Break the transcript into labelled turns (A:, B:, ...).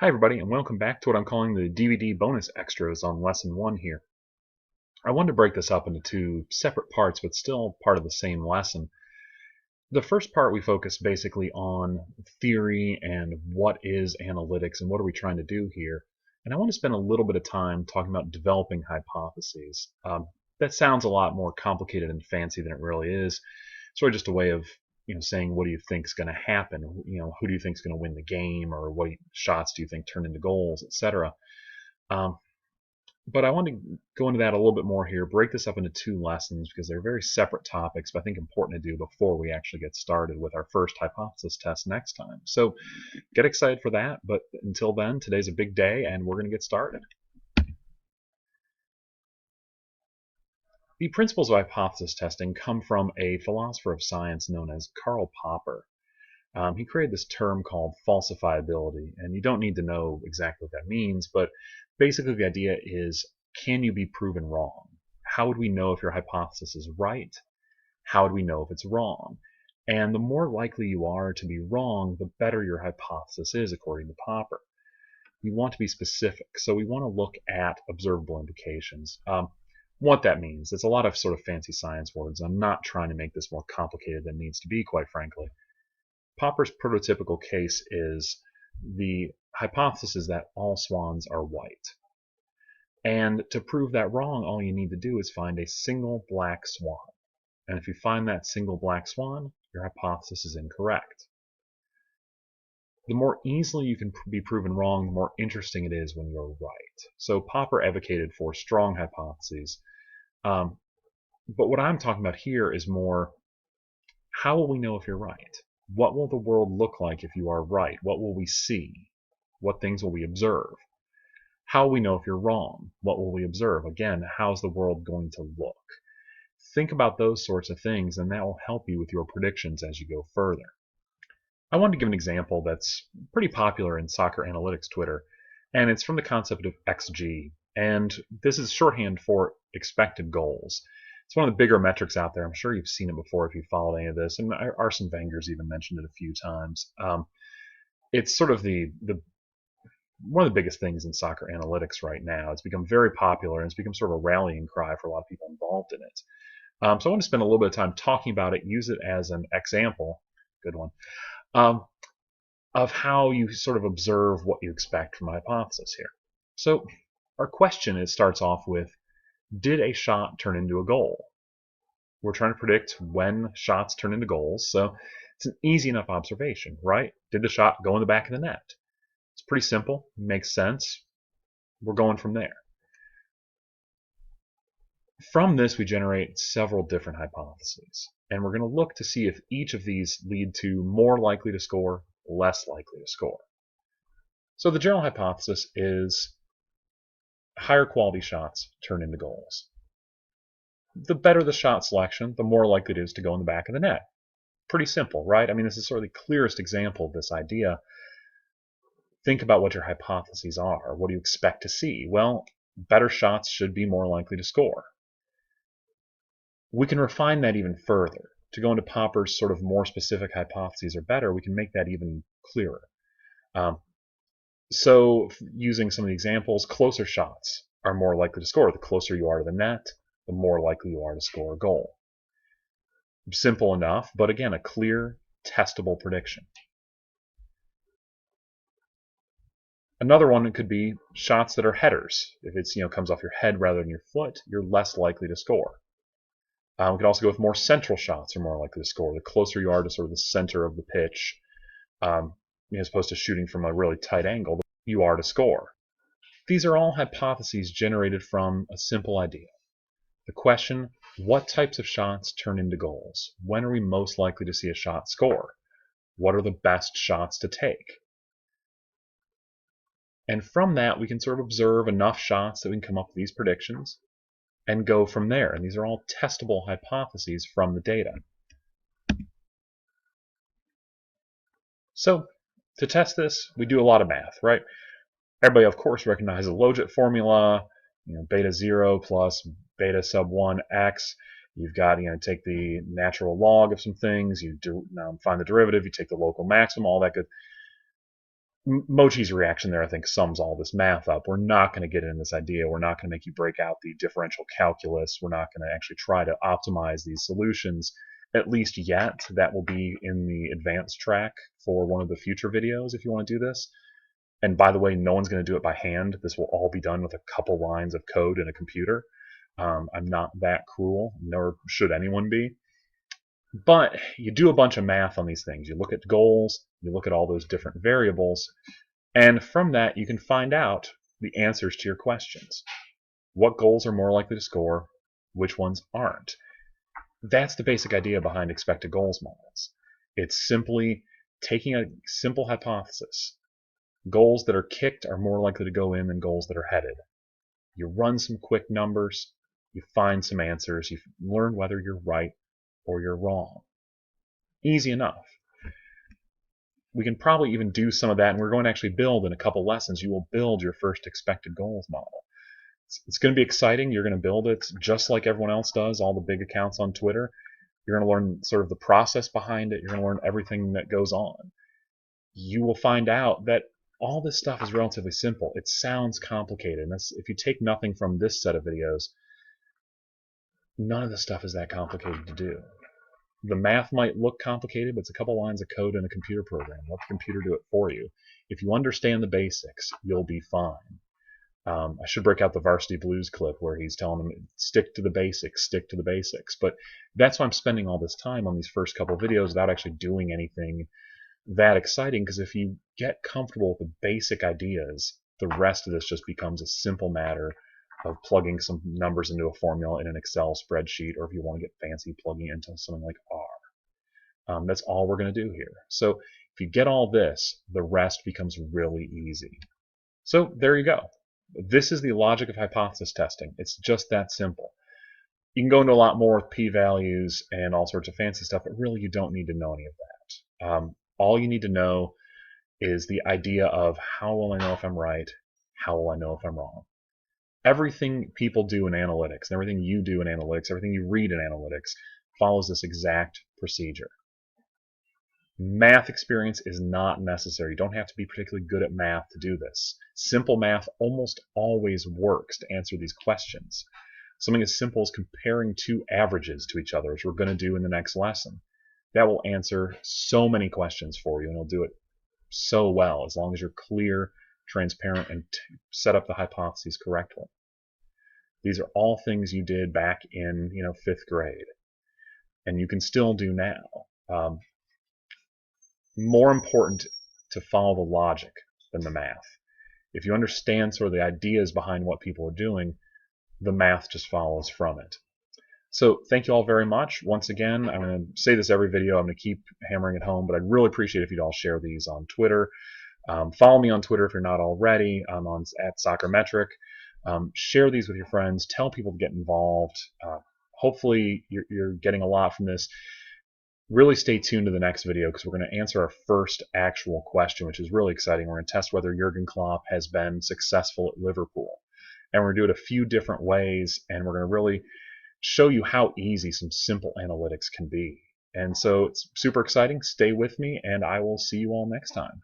A: Hi everybody, and welcome back to what I'm calling the DVD bonus extras on lesson 1 here. I wanted to break this up into two separate parts, but still part of the same lesson. The first part we focus basically on theory and what is analytics and what are we trying to do here. And I want to spend a little bit of time talking about developing hypotheses. That sounds a lot more complicated and fancy than it really is. It's really just a way of saying what do you think is going to happen, who do you think is going to win the game, or what shots do you think turn into goals, etc. But I want to go into that a little bit more here, break this up into two lessons because they're very separate topics, but I think important to do before we actually get started with our first hypothesis test next time. So get excited for that, but until then, today's a big day and we're going to get started. The principles of hypothesis testing come from a philosopher of science known as Karl Popper. He created this term called falsifiability, and you don't need to know exactly what that means, but basically the idea is, can you be proven wrong? How would we know if your hypothesis is right? How would we know if it's wrong? And the more likely you are to be wrong, the better your hypothesis is, according to Popper. You want to be specific, so we want to look at observable indications. What that means, it's a lot of sort of fancy science words. I'm not trying to make this more complicated than it needs to be, quite frankly. Popper's prototypical case is the hypothesis is that all swans are white. And to prove that wrong, all you need to do is find a single black swan. And if you find that single black swan, your hypothesis is incorrect. The more easily you can be proven wrong, the more interesting it is when you're right. So Popper advocated for strong hypotheses. But what I'm talking about here is more, how will we know if you're right? What will the world look like if you are right? What will we see? What things will we observe? How will we know if you're wrong? What will we observe? Again, how's the world going to look? Think about those sorts of things, and that will help you with your predictions as you go further. I wanted to give an example that's pretty popular in soccer analytics Twitter, and it's from the concept of XG. And this is shorthand for expected goals. It's one of the bigger metrics out there. I'm sure you've seen it before if you followed any of this, and Arsene Wenger's even mentioned it a few times. It's sort of one of the biggest things in soccer analytics right now. It's become very popular, and it's become sort of a rallying cry for a lot of people involved in it. So I want to spend a little bit of time talking about it, use it as an example, good one, of how you sort of observe what you expect from a hypothesis here. So our question starts off with, did a shot turn into a goal? We're trying to predict when shots turn into goals, so it's an easy enough observation, right? Did the shot go in the back of the net? It's pretty simple, makes sense. We're going from there. From this, we generate several different hypotheses, and we're going to look to see if each of these lead to more likely to score, less likely to score. So the general hypothesis is higher quality shots turn into goals. The better the shot selection, the more likely it is to go in the back of the net. Pretty simple, right? I mean, this is sort of the clearest example of this idea. Think about what your hypotheses are. What do you expect to see? Well, better shots should be more likely to score. We can refine that even further. To go into Popper's sort of more specific hypotheses are better, we can make that even clearer. So using some of the examples, closer shots are more likely to score. The closer you are to the net, the more likely you are to score a goal. Simple enough, but again, a clear, testable prediction. Another one could be shots that are headers. If it's comes off your head rather than your foot, you're less likely to score. We could also go with more central shots are more likely to score. The closer you are to sort of the center of the pitch, as opposed to shooting from a really tight angle, you are to score. These are all hypotheses generated from a simple idea. The question, what types of shots turn into goals? When are we most likely to see a shot score? What are the best shots to take? And from that, we can sort of observe enough shots that we can come up with these predictions and go from there. And these are all testable hypotheses from the data. So to test this, we do a lot of math, right? Everybody, of course, recognizes the logit formula, beta 0 plus beta sub 1 x. You've got, take the natural log of some things, you find the derivative, you take the local maximum, all that good. Mochi's reaction there, I think, sums all this math up. We're not going to get into this idea. We're not going to make you break out the differential calculus. We're not going to actually try to optimize these solutions, at least yet. That will be in the advanced track for one of the future videos if you want to do this. And by the way, no one's going to do it by hand. This will all be done with a couple lines of code in a computer. I'm not that cruel, nor should anyone be. But you do a bunch of math on these things. You look at goals, you look at all those different variables, and from that you can find out the answers to your questions. What goals are more likely to score? Which ones aren't? That's the basic idea behind expected goals models. It's simply taking a simple hypothesis. Goals that are kicked are more likely to go in than goals that are headed. You run some quick numbers, you find some answers, you learn whether you're right or you're wrong. Easy enough. We can probably even do some of that, and we're going to actually build in a couple lessons. You will build your first expected goals model. It's going to be exciting. You're going to build it just like everyone else does, all the big accounts on Twitter. You're going to learn sort of the process behind it. You're going to learn everything that goes on. You will find out that all this stuff is relatively simple. It sounds complicated. And if you take nothing from this set of videos, none of this stuff is that complicated to do. The math might look complicated, but it's a couple lines of code in a computer program. Let the computer do it for you. If you understand the basics, you'll be fine. I should break out the Varsity Blues clip where he's telling them, stick to the basics, stick to the basics. But that's why I'm spending all this time on these first couple videos without actually doing anything that exciting, because if you get comfortable with the basic ideas, the rest of this just becomes a simple matter of plugging some numbers into a formula in an Excel spreadsheet, or if you want to get fancy, plugging into something like R. That's all we're going to do here. So if you get all this, the rest becomes really easy. So there you go. This is the logic of hypothesis testing. It's just that simple. You can go into a lot more with p-values and all sorts of fancy stuff, but really you don't need to know any of that. All you need to know is the idea of how will I know if I'm right, how will I know if I'm wrong. Everything people do in analytics, and everything you do in analytics, everything you read in analytics follows this exact procedure. Math experience is not necessary. You don't have to be particularly good at math to do this. Simple math almost always works to answer these questions. Something as simple as comparing two averages to each other, which we're going to do in the next lesson. That will answer so many questions for you, and it'll do it so well as long as you're clear, transparent, and set up the hypotheses correctly. These are all things you did back in 5th grade, and you can still do now. More important to follow the logic than the math. If you understand sort of the ideas behind what people are doing, the math just follows from it. So thank you all very much. Once again, I'm going to say this every video. I'm going to keep hammering it home, but I'd really appreciate if you'd all share these on Twitter. Follow me on Twitter if you're not already. I'm on @SoccerMetric. Share these with your friends. Tell people to get involved. Hopefully you're getting a lot from this. Really stay tuned to the next video because we're going to answer our first actual question, which is really exciting. We're going to test whether Jurgen Klopp has been successful at Liverpool. And we're going to do it a few different ways, and we're going to really show you how easy some simple analytics can be. And so it's super exciting. Stay with me, and I will see you all next time.